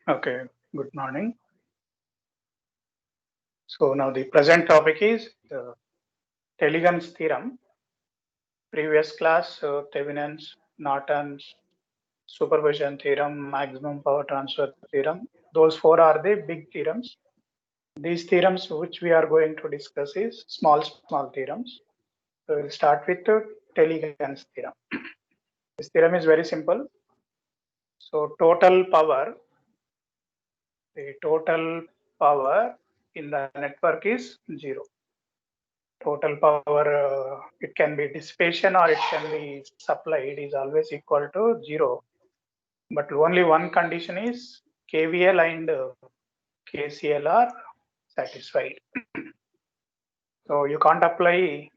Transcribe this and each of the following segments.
Okay, good morning. So now the present topic is Telegan's theorem. Previous class, Thevenin's, Norton's, superposition theorem, maximum power transfer theorem. Those four are the big theorems. These theorems which we are going to discuss is small theorems. So we'll start with Telegan's theorem. This theorem is very simple. So the total power in the network is zero. Total power, it can be dissipation or it can be supplied, is always equal to zero. But only one condition is KVL and KCL are satisfied. So you can't apply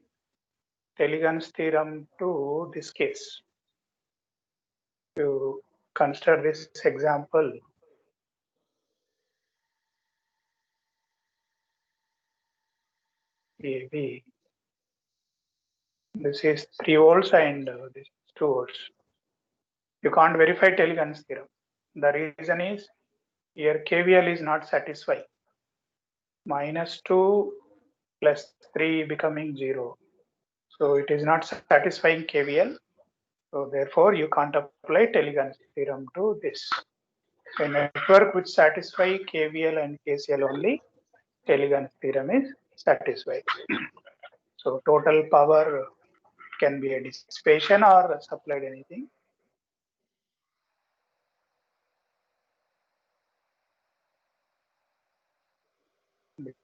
Telegan's theorem to this case. To consider this example, AB, this is 3 volts and this is 2 volts. You can't verify Telegan's theorem. The reason is here KVL is not satisfied. -2 plus 3 becoming 0. So it is not satisfying KVL. So therefore you can't apply Telegan's theorem to this. A network which satisfy KVL and KCL only, Telegan's theorem is satisfied. So total power can be a dissipation or supplied anything.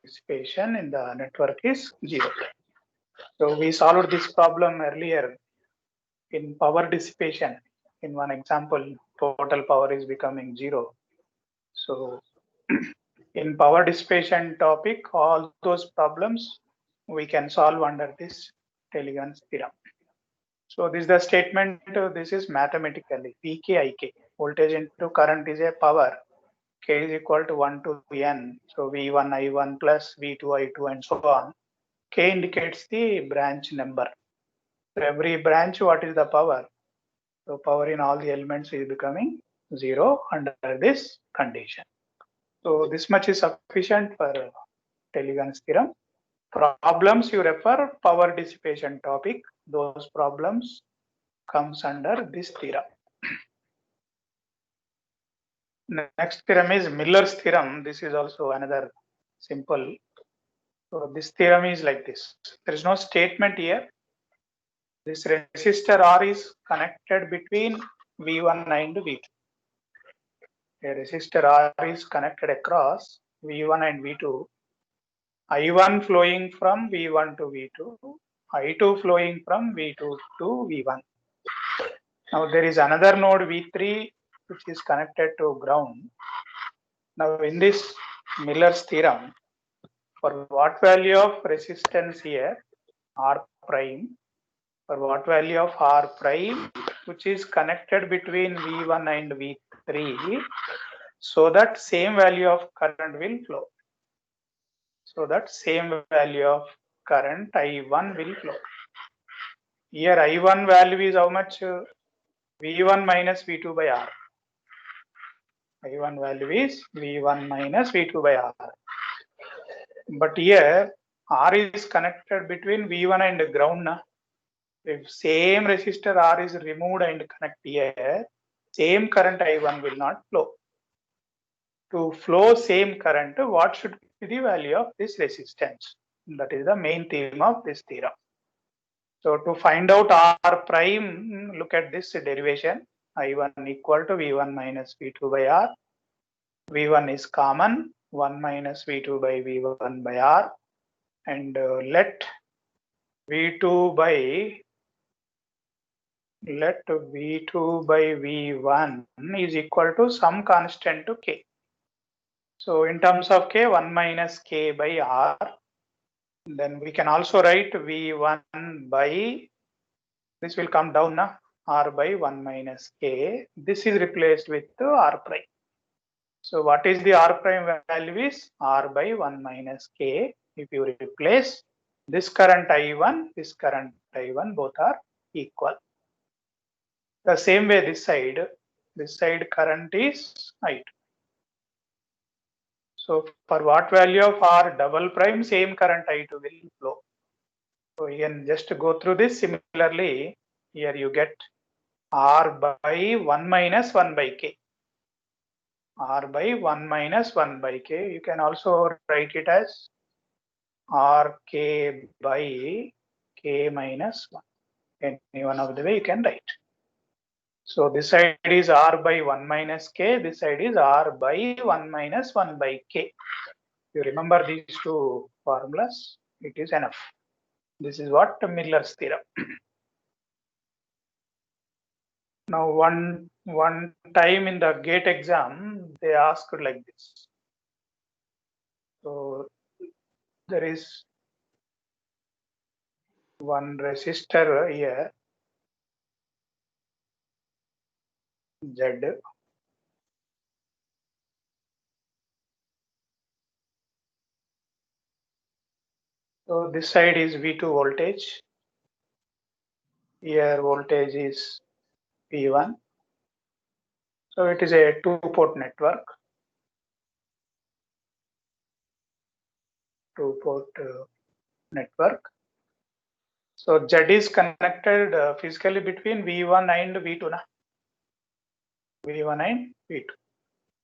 Dissipation in the network is 0. So we solved this problem earlier in power dissipation. In one example, total power is becoming 0. So in power dissipation topic, all those problems we can solve under this Telegan's theorem. So this is the statement, this is mathematically VK voltage into current is a power, K is equal to 1 to N. So V1 I1 plus V2 I2 and so on. K indicates the branch number. So every branch, what is the power? So power in all the elements is becoming 0 under this condition. So this much is sufficient for Telegan's theorem. Problems you refer power dissipation topic. Those problems comes under this theorem. Next theorem is Miller's theorem. This is also another simple. So this theorem is like this. There is no statement here. This resistor R is connected between V1 and V2. A resistor R is connected across V1 and V2. I1 flowing from V1 to V2, I2 flowing from V2 to V1. Now there is another node V3 which is connected to ground. Now in this Miller's theorem, for what value of resistance here, R prime, for what value of R prime which is connected between V1 and V3, so that same value of current will flow. So that same value of current I1 will flow. Here I1 value is how much? V1 minus V2 by R. I1 value is V1 minus V2 by R. But here R is connected between V1 and ground. Na? If same resistor R is removed and connect here, same current I1 will not flow. To flow same current, what should be the value of this resistance? That is the main theme of this theorem. So to find out R prime, look at this derivation. I1 equal to V1 minus V2 by R. V1 is common, 1 minus V2 by V1 by R. And let V2 by V1 is equal to some constant to K. So in terms of K, 1 minus K by R. Then we can also write V1 by, this will come down now, R by 1 minus K. This is replaced with R prime. So what is the R prime value is R by 1 minus K. If you replace this current I1, this current I1, both are equal. The same way this side current is I2. So for what value of R double prime, same current I2 will flow. So you can just go through this. Similarly, here you get R by 1 minus 1 by K. R by 1 minus 1 by K. You can also write it as RK by K minus 1. Any one of the way you can write. So this side is R by 1 minus K. This side is R by 1 minus 1 by K. You remember these two formulas, it is enough. This is what Miller's theorem. Now, one time in the GATE exam, they asked like this. So there is one resistor here, Z. So this side is V2 voltage. Here voltage is V1. So it is a two-port network. Two-port network. So Z is connected physically between V1 and V2. V1 and V2.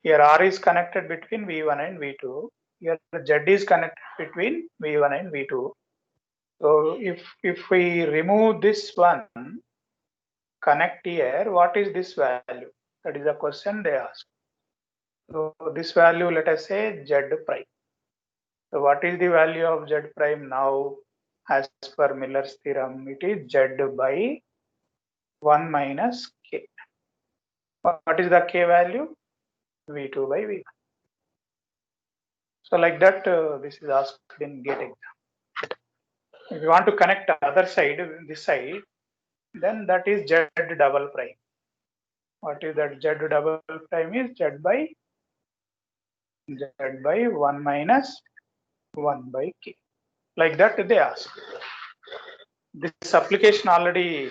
Here R is connected between V1 and V2. Here Z is connected between V1 and V2. So if we remove this one, connect here, what is this value? That is the question they ask. So this value, let us say Z prime. So what is the value of Z prime now? As per Miller's theorem, it is Z by 1 minus K. What is the K value? V2 by V1. So like that, this is asked in GATE exam. If you want to connect the other side, this side, then that is Z double prime. What is that? Z double prime is Z by 1 minus 1 by K. Like that they ask. This application already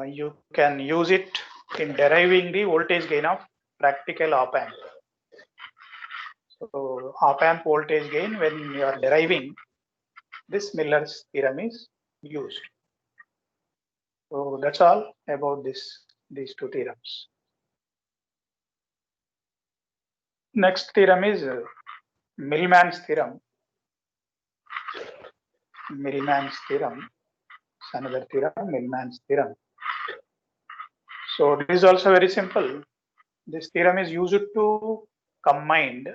you can use it in deriving the voltage gain of practical op-amp. So op-amp voltage gain, when you are deriving, this Miller's theorem is used. So that's all about these two theorems. Next theorem is Millman's theorem. Millman's theorem. It's another theorem, Millman's theorem. So this is also very simple. This theorem is used to combine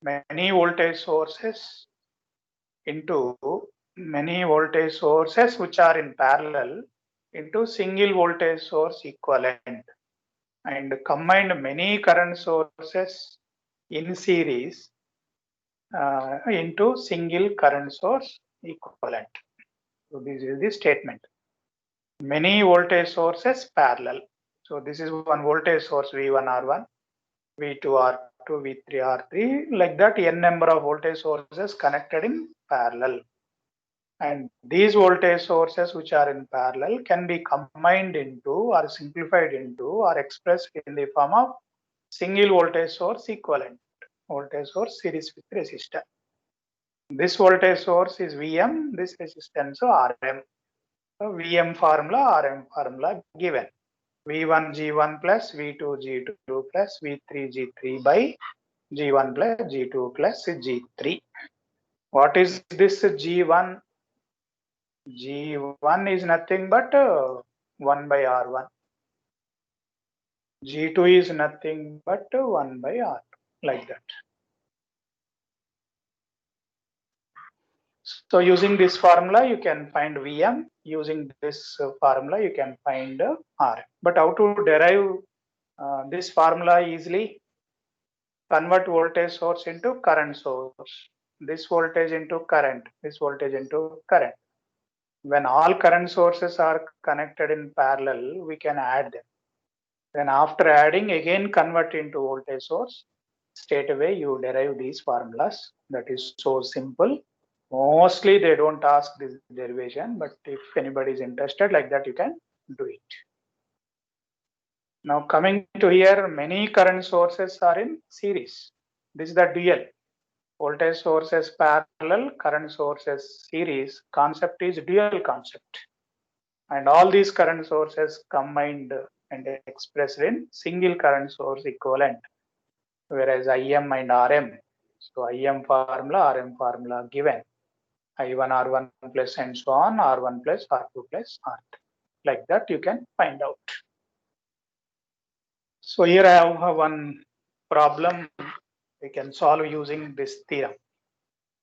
many voltage sources into many voltage sources which are in parallel into single voltage source equivalent, and combined many current sources in series into single current source equivalent. So this is the statement. Many voltage sources parallel. So this is one voltage source V1 R1, V2 R2, V3 R3, like that n number of voltage sources connected in parallel. And these voltage sources which are in parallel can be combined into or simplified into or expressed in the form of single voltage source equivalent, voltage source series with resistor. This voltage source is Vm, this resistance Rm. So Vm formula, Rm formula given. V1 G1 plus V2 G2 plus V3 G3 by G1 plus G2 plus G3. What is this G1? G1 is nothing but 1 by R1. G2 is nothing but 1 by R2, like that. So using this formula, you can find Vm. Using this formula, you can find R. But how to derive this formula easily? Convert voltage source into current source. This voltage into current. This voltage into current. When all current sources are connected in parallel, we can add them. Then after adding, again convert into voltage source. Straight away you derive these formulas. That is so simple. Mostly they don't ask this derivation, but if anybody is interested like that, you can do it. Now coming to here, many current sources are in series. This is the dual. Voltage sources parallel, current sources series. Concept is dual concept. And all these current sources combined and expressed in single current source equivalent. Whereas IM and RM. So IM formula, RM formula given. I1 R1 plus and so on, R1 plus R2 plus R2. Like that you can find out. So here I have one problem we can solve using this theorem.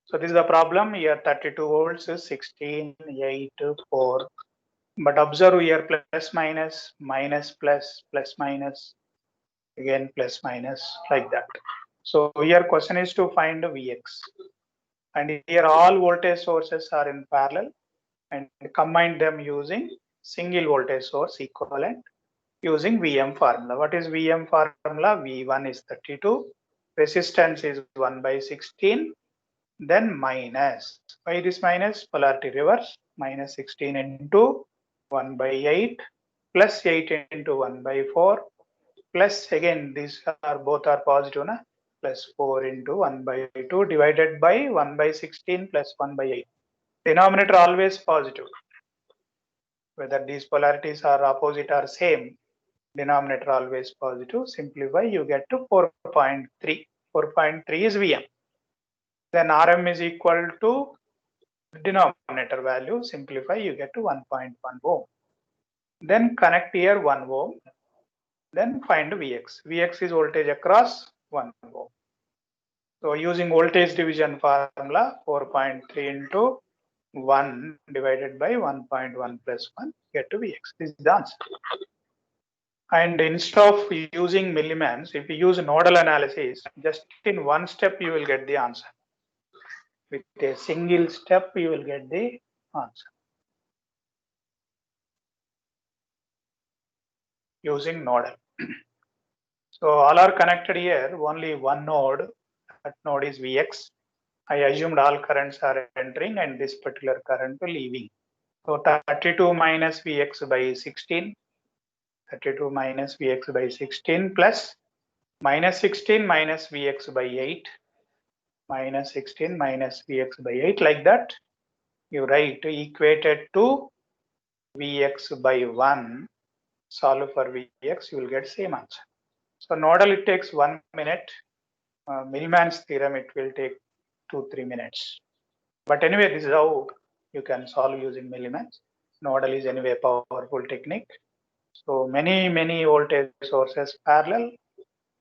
So this is the problem here. 32 volts is 16, 8, 4. But observe here plus minus, minus plus, plus minus, again plus minus, like that. So here question is to find Vx. And here all voltage sources are in parallel and combine them using single voltage source equivalent using Vm formula. What is Vm formula? V1 is 32, resistance is 1 by 16, then minus. Why this minus? Polarity reverse, minus 16 into 1 by 8 plus 8 into 1 by 4 plus again these are both are positive, na? Plus 4 into 1 by 2 divided by 1 by 16 plus 1 by 8. Denominator always positive. Whether these polarities are opposite or same, denominator always positive. Simplify, you get to 4.3. 4.3 is Vm. Then Rm is equal to denominator value. Simplify, you get to 1.1 ohm. Then connect here 1 ohm. Then find Vx. Vx is voltage across 1 ohm. So using voltage division formula, 4.3 into 1 divided by 1.1 plus 1, get to Vx. This is the answer. And instead of using milliamps, if you use nodal analysis, just in one step you will get the answer. With a single step you will get the answer. Using nodal. So all are connected here, only one node, that node is Vx. I assumed all currents are entering and this particular current leaving. So 32 minus Vx by 16, 32 minus Vx by 16 plus minus 16 minus Vx by 8, minus 16 minus Vx by 8, like that. You write equated to Vx by 1, solve for Vx, you will get same answer. So nodal it takes 1 minute. Millman's theorem it will take 2-3 minutes. But anyway, this is how you can solve using Millman's. Nodal is anyway powerful technique. So many voltage sources parallel,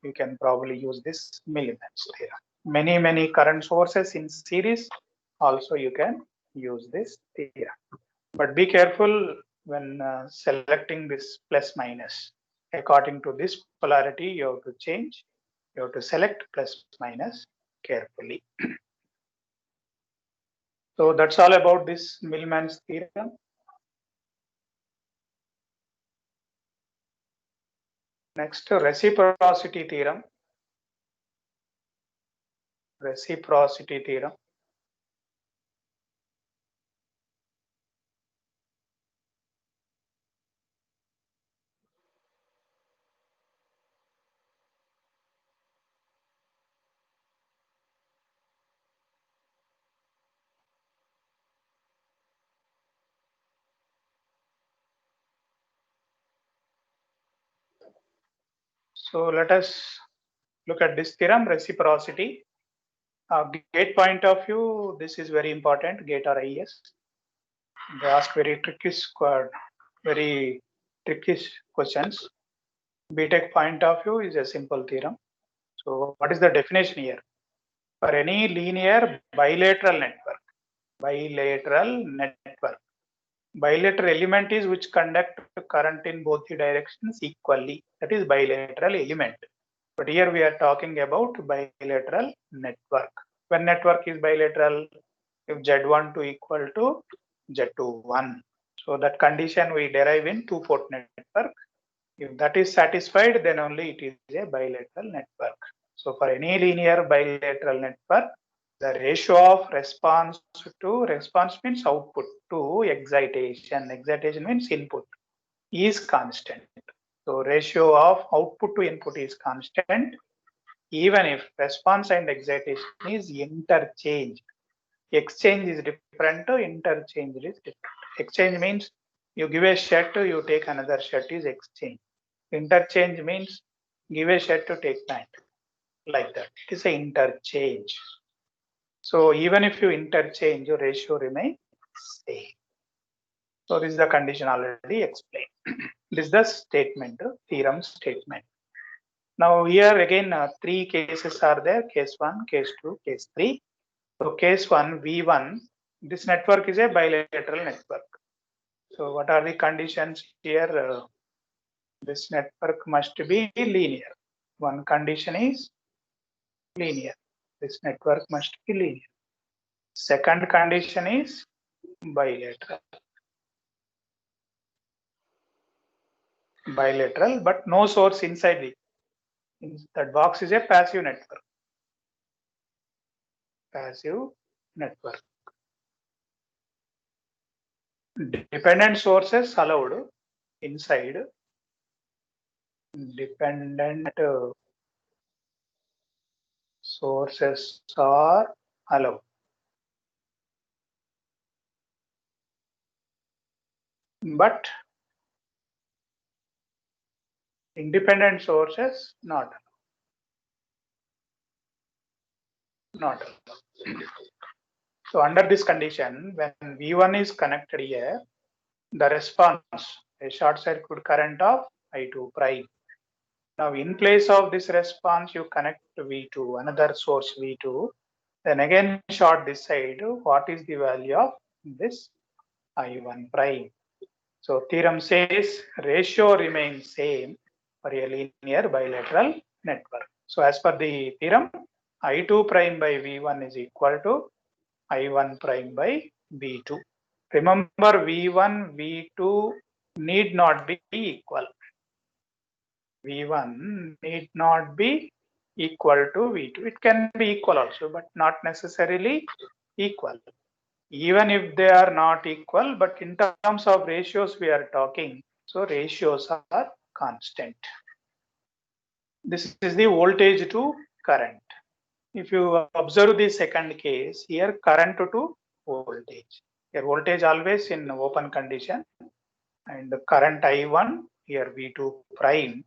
you can probably use this Millman's theorem. Many current sources in series, also you can use this theorem. But be careful when selecting this plus minus. According to this polarity, you have to change. You have to select plus minus carefully. So that's all about this Millman's theorem. Next, reciprocity theorem. Reciprocity theorem. So let us look at this theorem, reciprocity. Gate point of view, this is very important, gate or IS. They ask very tricky questions. BTech point of view is a simple theorem. So what is the definition here? For any linear bilateral network, bilateral element is which conduct current in both the directions equally. That is bilateral element. But here we are talking about bilateral network. When network is bilateral, if Z12 equal to Z21. So that condition we derive in two-port network. If that is satisfied, then only it is a bilateral network. So for any linear bilateral network, the ratio of response means output to excitation. Excitation means input is constant. So ratio of output to input is constant. even if response and excitation is interchanged. Exchange is different, interchange is different. Exchange means you give a shirt, you take another shirt is exchange. Interchange means give a shirt to take pant. Like that. It is an interchange. So even if you interchange, your ratio remains same. So this is the condition already explained. This is the statement, theorem statement. Now here again, three cases are there: case 1, case 2, case 3. So case 1, V1, this network is a bilateral network. So what are the conditions here? This network must be linear. One condition is linear. This network must be linear. Second condition is bilateral. Bilateral, but no source inside it. That box is a passive network. Passive network. Dependent sources allowed inside. Dependent sources are allowed. But independent sources not allowed. Not allowed. So under this condition, when V1 is connected here, the response, a short circuit current of I2 prime. Now in place of this response, you connect V2, another source V2, then again short this side. What is the value of this I1 prime? So theorem says ratio remains same for a linear bilateral network. So as per the theorem, I2 prime by V1 is equal to I1 prime by V2. Remember, V1, V2 need not be equal. V1 need not be equal to V2. It can be equal also, but not necessarily equal. Even if they are not equal, but in terms of ratios we are talking, so ratios are constant. This is the voltage to current. If you observe the second case, here current to voltage. Here voltage always in open condition, and the current I1, here V2 prime,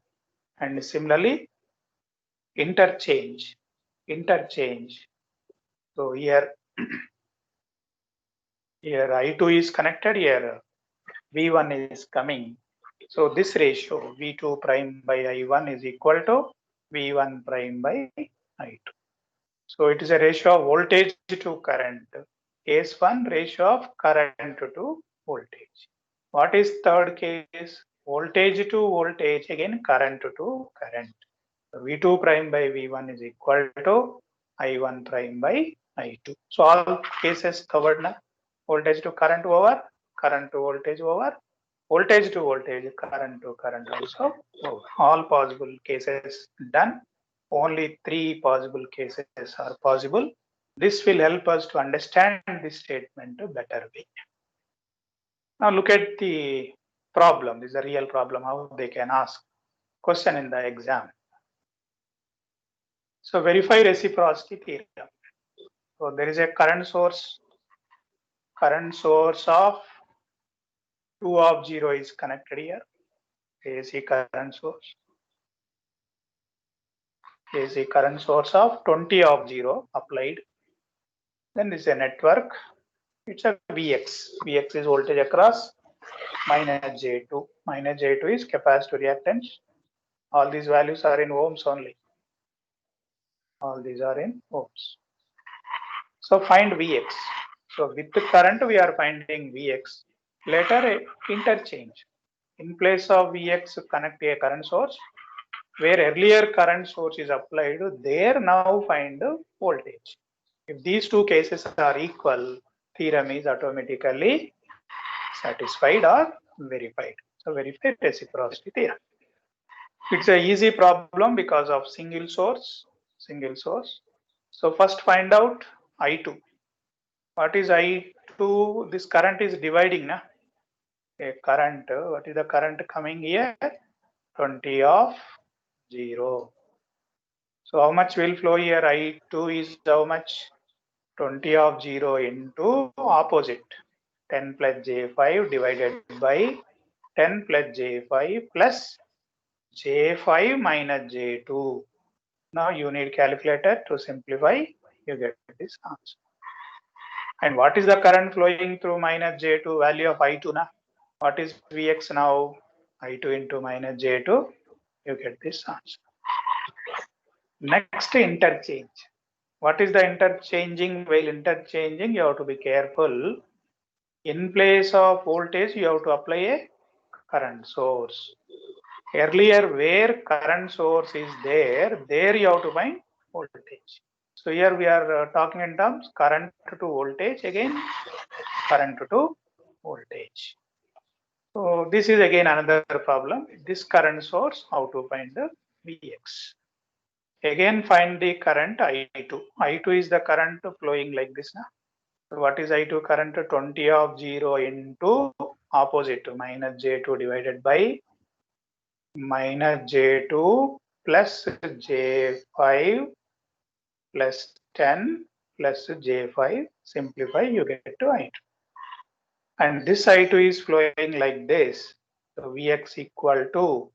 and similarly interchange. So here I2 is connected, here V1 is coming. So this ratio V2 prime by I1 is equal to V1 prime by I2. So it is a ratio of voltage to current. Case 1, ratio of current to voltage. What is third case? Voltage to voltage, again current to current. So V2 prime by V1 is equal to I1 prime by I2. So all cases covered now. Voltage to current over, current to voltage over, voltage to voltage, current to current also over. All possible cases done. Only 3 possible cases are possible. This will help us to understand this statement a better way. Now look at the problem. This is a real problem, how they can ask question in the exam. So verify reciprocity theorem. So there is a current source of 2 of 0 is connected here. AC current source. AC current source of 20 of 0 applied. Then this is a network. It's a Vx. Vx is voltage across minus J2. Minus J2 is capacitor reactance. All these values are in ohms only. All these are in ohms. So find Vx. So with the current we are finding Vx. Later interchange. In place of Vx, connect a current source. Where earlier current source is applied, there now find voltage. If these two cases are equal, theorem is automatically satisfied or verified. So verified reciprocity theorem. It's an easy problem because of single source. So first find out I2. What is I2? This current is dividing, na? A current. What is the current coming here? 20 of 0. So how much will flow here? I2 is how much? 20 of 0 into opposite 10 plus J5 divided by 10 plus J5 plus J5 minus J2. Now you need calculator to simplify, you get this answer. And what is the current flowing through minus J2 value of I2 now? What is Vx now? I2 into minus J2, you get this answer. Next, interchange. What is the interchanging? While interchanging, you have to be careful. In place of voltage, you have to apply a current source. Earlier, where current source is there you have to find voltage. So here we are talking in terms current to voltage, again current to voltage. So this is again another problem. This current source, how to find the Vx. Again find the current I2. I2 is the current flowing like this now. So what is I2 current? 20 of 0 into opposite minus J2 divided by minus J2 plus J5 plus 10 plus J5. Simplify, you get to I2. And this I2 is flowing like this. So Vx equal to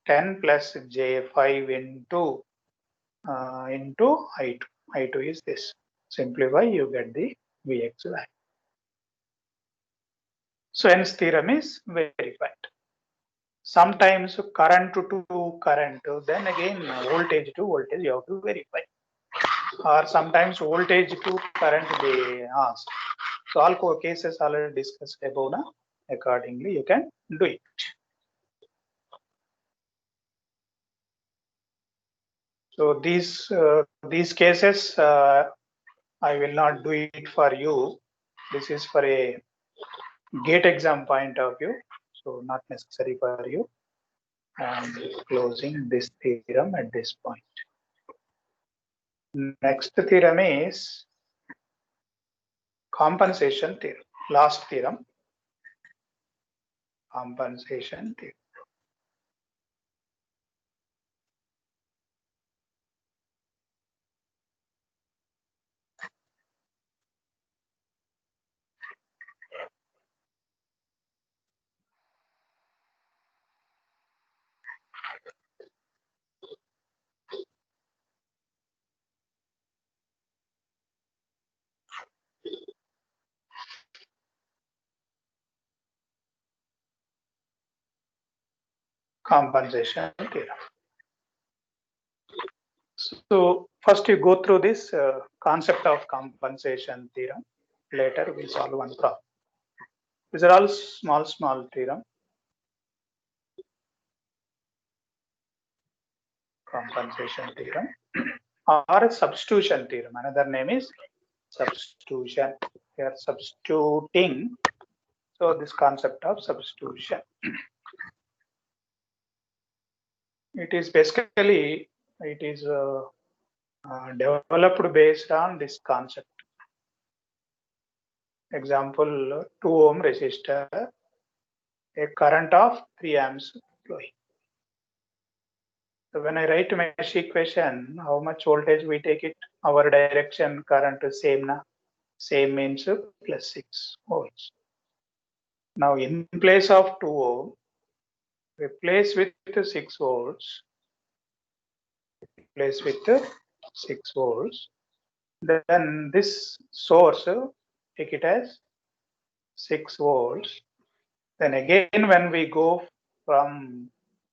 10 plus J5 into I2. I2 is this. Simplify, you get the Vx value. So hence theorem is verified. Sometimes current to current, then again voltage to voltage you have to verify. Or sometimes voltage to current they ask. So all cases already discussed above now. Accordingly, you can do it. So these cases I will not do it for you. This is for a GATE exam point of view, so not necessary for you. And closing this theorem at this point. Next theorem is compensation theorem. Last theorem, compensation theorem. Compensation theorem. So first you go through this concept of compensation theorem. Later we solve one problem. These are all small theorem. Compensation theorem or substitution theorem. Another name is substitution. We are substituting. So this concept of substitution. It is basically developed based on this concept. Example, 2 ohm resistor, a current of 3 amps flowing. So when I write mesh equation, how much voltage we take it? Our direction current is same na? Same means plus 6 volts. Now in place of 2 ohm, replace with 6 volts. Replace with 6 volts. Then this source, take it as 6 volts. Then again, when we go from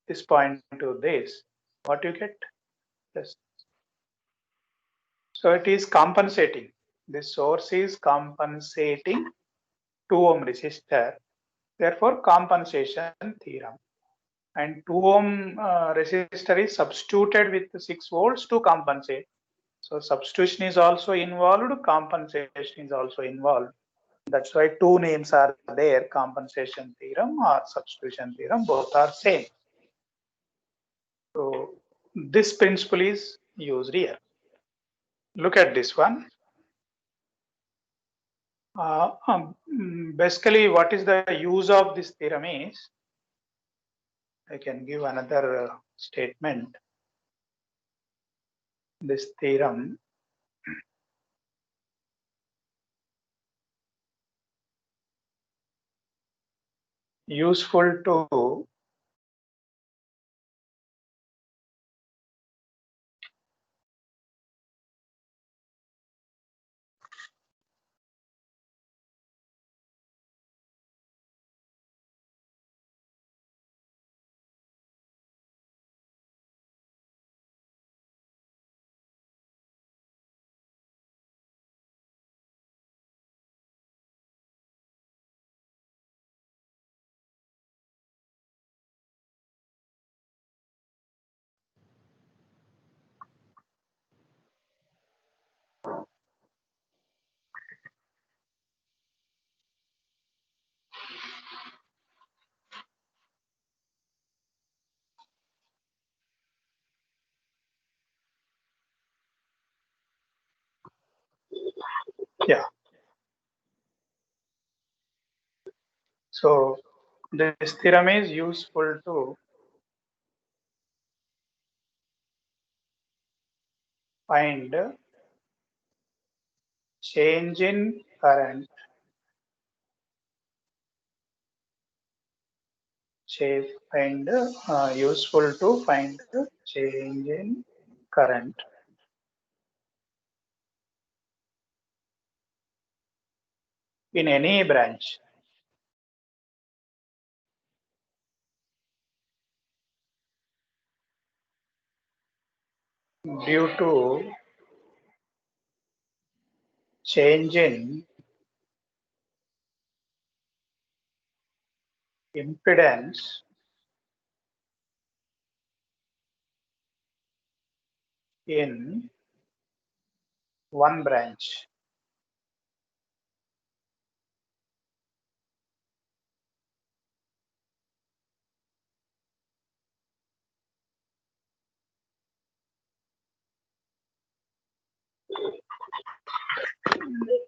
this point to this, what you get? Plus. So it is compensating. This source is compensating 2 ohm resistor. Therefore, compensation theorem. And 2 ohm resistor is substituted with 6 volts to compensate. So substitution is also involved, compensation is also involved. That's why two names are there, compensation theorem or substitution theorem, both are same. So this principle is used here. Look at this one. Basically, what is the use of this theorem is, I can give another statement. this theorem useful to yeah. So this theorem is useful to find change in current, useful to find change in current in any branch due to change in impedance in one branch.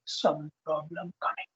Some problem coming.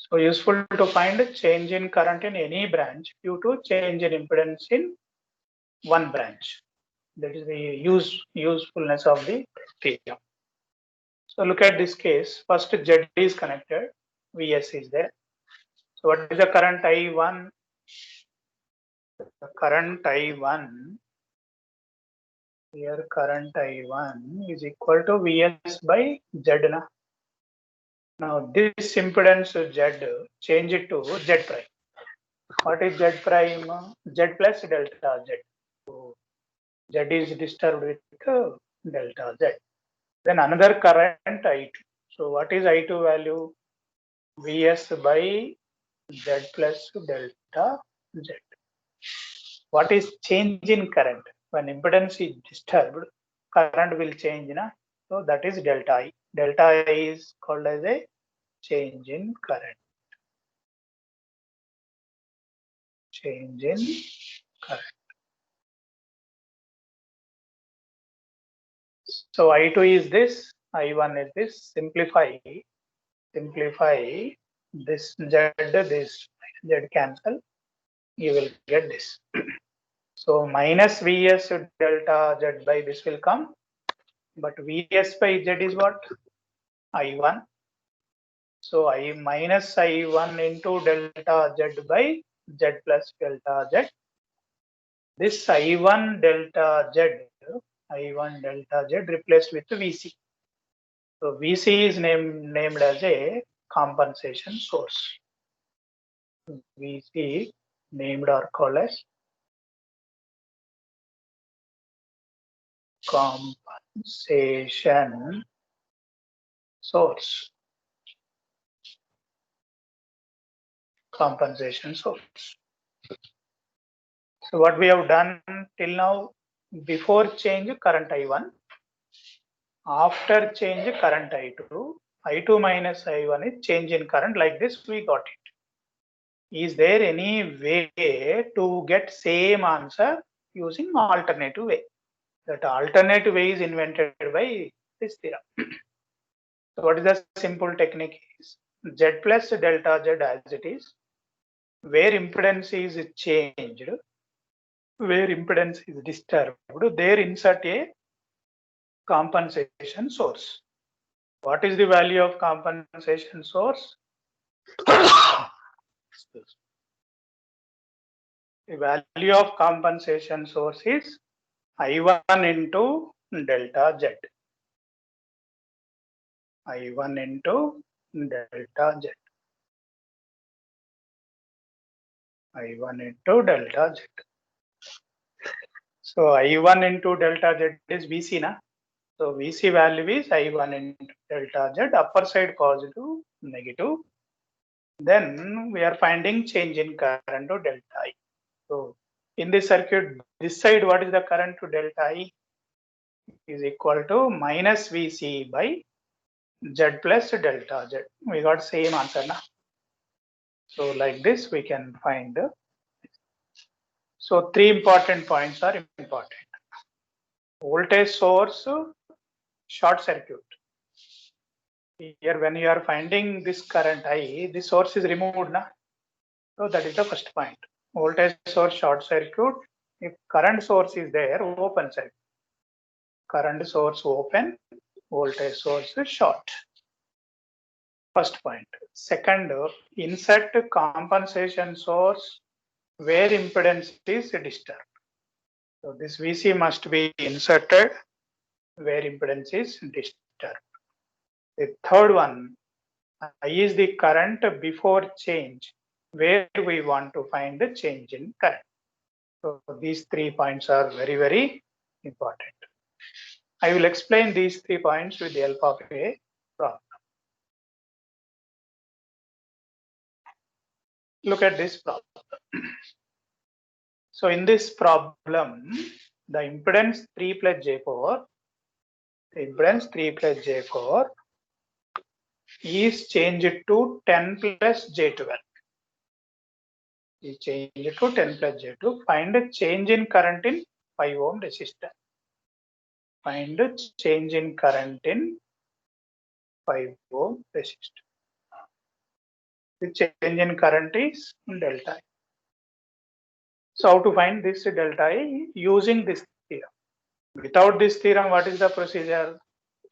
So useful to find change in current in any branch due to change in impedance in one branch. That is the usefulness of the theorem. So look at this case. First Z is connected, Vs is there. So what is the current I1? The current I1 here, current I1 is equal to Vs by Z. Now this impedance Z, change it to Z prime. What is Z prime? Z plus delta Z. So Z is disturbed with delta Z. Then another current I2. So what is I2 value? Vs by Z plus delta Z. What is change in current? When impedance is disturbed, current will change. So that is delta I. Delta I is called as a change in current. Change in current. So I2 is this, I1 is this. Simplify this Z cancel. You will get this. So minus Vs delta Z by this will come. But Vs by Z is what? I1. So I minus I1 into delta Z by Z plus delta Z. This I1 delta Z replaced with Vc. So Vc is named as a compensation source. Vc named or called as compensation source. Compensation source. So what we have done till now, before change current I1, After change current I2 minus I1 is change in current. Like this we got it. Is there any way to get same answer using alternative way? That alternative way is invented by this theorem. So what is the simple technique is Z plus delta Z as it is, where impedance is changed, where impedance is disturbed, there insert a compensation source. What is the value of compensation source? The value of compensation source is I1 into delta Z. I1 into delta Z. I1 into delta Z. So I1 into delta Z is VC, na? So VC value is I1 into delta Z, upper side positive, negative. Then we are finding change in current to delta I. So in this circuit, this side, what is the current to delta I? Is equal to minus VC by Z plus delta Z. We got same answer now. So like this, we can find. So three important points are important. Voltage source, short circuit. Here, when you are finding this current I, this source is removed now. So that is the first point. Voltage source short circuit. If current source is there, open circuit. Current source open, voltage source short. First point. Second, insert compensation source where impedance is disturbed. So this VC must be inserted where impedance is disturbed. The third one, I is the current before change where we want to find the change in current. So these 3 points are very, very important. I will explain these 3 points with the help of a problem. Look at this problem. So in this problem, the impedance 3 plus J4, the impedance 3 plus J4 is changed to 10 plus J12. Is changed to 10 plus J2. Find a change in current in 5 ohm resistor. Find a change in current in 5 ohm resistor. The change in current is delta I. So how to find this delta I using this theorem? Without this theorem, what is the procedure?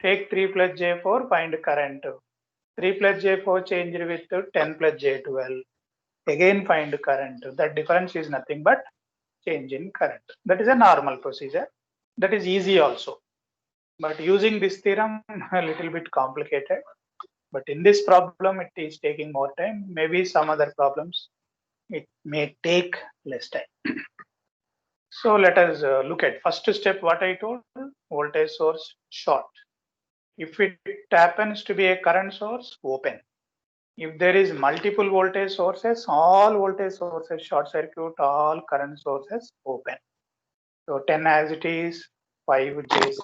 Take 3 plus J4, find current. 3 plus J4 changed with 10 plus J12. Again find current. That difference is nothing but change in current. That is a normal procedure. That is easy also. But using this theorem, a little bit complicated. But in this problem, it is taking more time. Maybe some other problems, it may take less time. So let us look at first step, what I told, voltage source short. If it happens to be a current source, open. If there is multiple voltage sources, all voltage sources short circuit, all current sources open. So 10 as it is, 5J.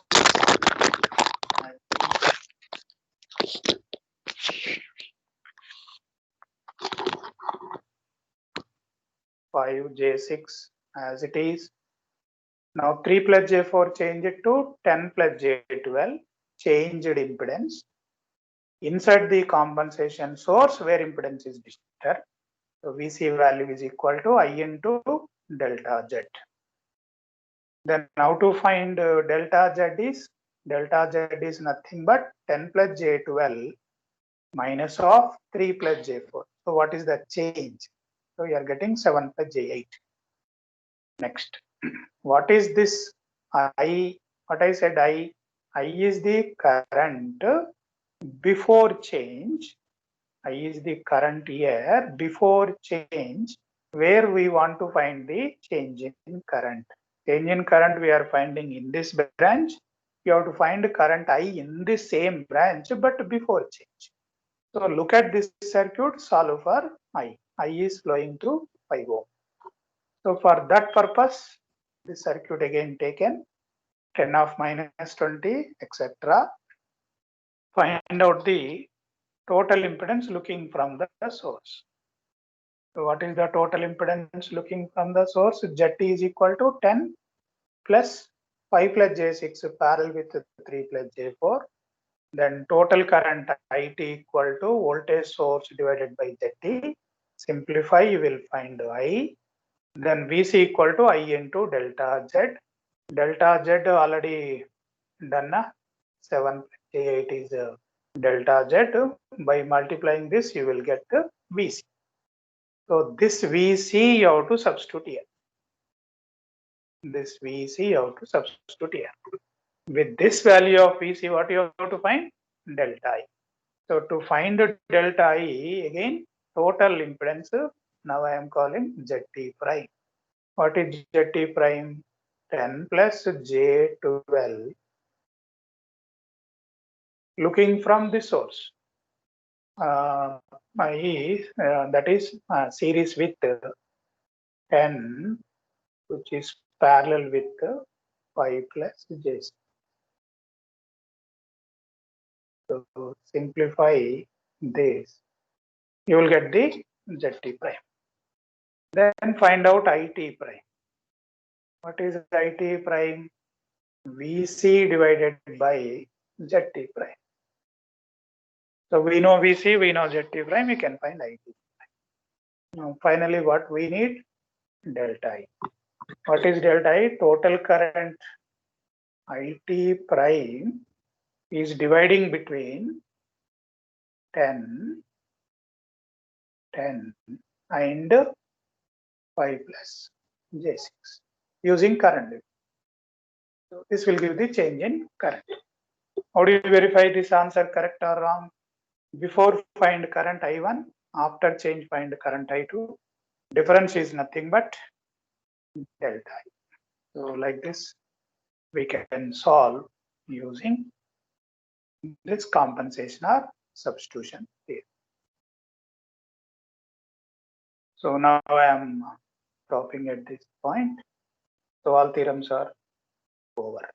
5J6 as it is. Now 3 plus J4 change it to 10 plus J12, changed impedance. Insert the compensation source where impedance is disturbed. So VC value is equal to I into delta Z. Then now to find delta Z is nothing but 10 plus J12 minus of 3 plus J4. So what is the change? So you are getting 7 plus J8. Next, what is this I? What I said I is the current before change. I is the current here before change where we want to find the change in current. Change in current we are finding in this branch. You have to find current I in the same branch but before change. So look at this circuit, solve for I. I is flowing through 5 ohm. So for that purpose, this circuit again taken 10 of minus 20, etc. find out the total impedance looking from the source. So what is the total impedance looking from the source? ZT is equal to 10 plus 5 plus J6 parallel with 3 plus J4. Then total current IT equal to voltage source divided by ZT. Simplify, you will find I. Then VC equal to I into delta Z. Delta Z already done. 7 plus 8 is delta Z. By multiplying this, you will get the VC. So this VC you have to substitute here. This VC you have to substitute here. With this value of VC, what you have to find? Delta I. So to find delta I, again, total impedance, now I am calling ZT prime. What is ZT prime? 10 plus J12. Looking from the source. That is series with 10, which is parallel with 5 plus J6. So simplify this, you will get the ZT prime. Then find out IT prime. What is IT prime? VC divided by ZT prime. So we know VC, we know ZT prime, we can find IT prime. Now finally what we need? Delta I. What is delta I? Total current IT prime is dividing between 10 and 5 plus J6 using current. So this will give the change in current. How do you verify this answer correct or wrong? Before find current I1, after change find current I2. Difference is nothing but delta I. So like this, we can solve using this compensation or substitution theorem. So now I am stopping at this point. So all theorems are over.